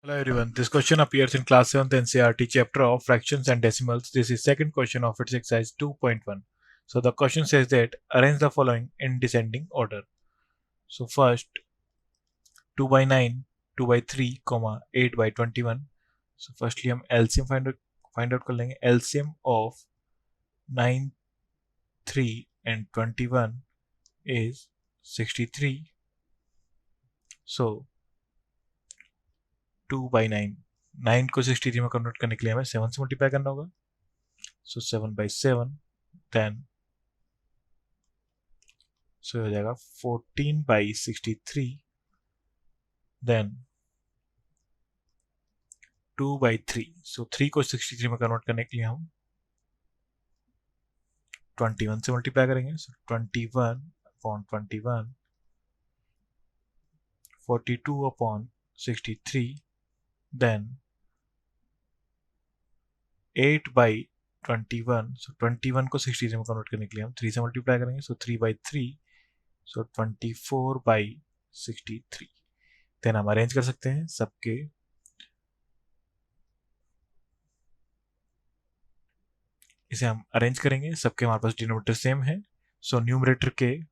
Hello everyone, this question appears in class 7th NCERT chapter of fractions and decimals. This is second question of its exercise 2.1. So the question says that arrange the following in descending order. So first 2 by 9, 2 by 3, 8 by 21. So firstly हम LCM find out कर लेंगे. LCM of 9, 3 and 21 is 63. So 2 by 9. 9 को 63 में convert करने के लिए हमें 7 से मल्टीप्लाई करना होगा. So 7 by 7, then so हो जाएगा 14 by 63, then 2 by 3. So 3 को 63 में कन्वर्ट करने के लिए हम 21 से मल्टीप्लाई करेंगे. So 21 upon 21, 42 upon 63, then 8 by 21. So 21 को 63 में कन्वर्ट करने के लिए हम 3 से मल्टीप्लाई करेंगे. So 3 by 3, so 24 by 63. Then हम अरेंज कर सकते हैं सबके. इसे हम अरेंज करेंगे, सबके हमारे पास डिनोमिनेटर सेम है. सो न्यूमरेटर के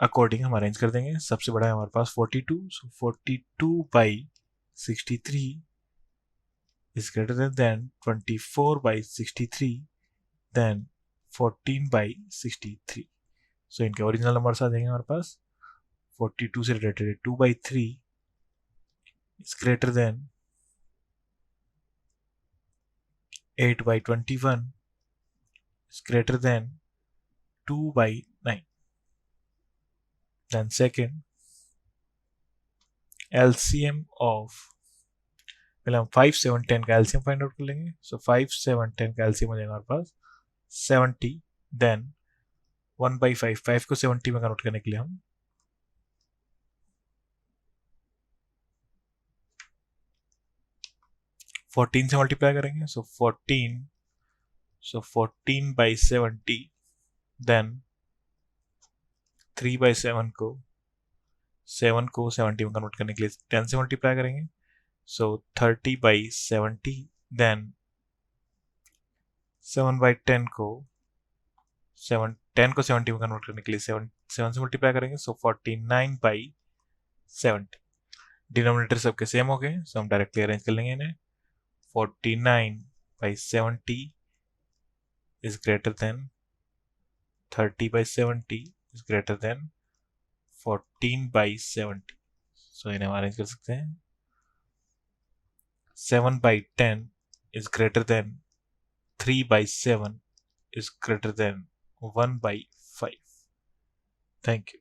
अकॉर्डिंग हम अरेंज कर देंगे. सबसे बड़ा है हमारे पास 42. सो 42 by 63 is greater than 24 by 63, then 14 by 63. सो इनके ओरिजिनल नंबर्स आ जाएंगे हमारे पास. 42 से रिलेटेड है 2 by 3 is greater than 8 by 21 is greater than 2 by 9. Then second, LCM of, पहले हम 5, 7, 10 का LCM फाइंड आउट कर लेंगे. सो 5, 7, 10 का LCM हो जाएगा हमारे पास 70. देन 1 by 5, 5 को 70 में कन्वर्ट करने के लिए हम 14 से मल्टीप्लाई करेंगे. सो 14 by 70, देन 3 by 7 को 70 में कन्वर्ट करने के लिए 10 से मल्टीप्लाई करेंगे. सो 30 by 70, देन 7 by 10 को 10 को 70 में कन्वर्ट करने के लिए 7 से मल्टीप्लाई करेंगे. सो 49 by 70. डिनोमिनेटर सबके सेम हो गए, सो हम डायरेक्टली अरेंज कर लेंगे इन्हें. 49 by 70 is greater than 30 by 70 is greater than 14 by 70. सो इन्हें हम अरेंज कर सकते हैं. 7 by 10 is greater than 3 by 7 is greater than 1 by 5. Thank you.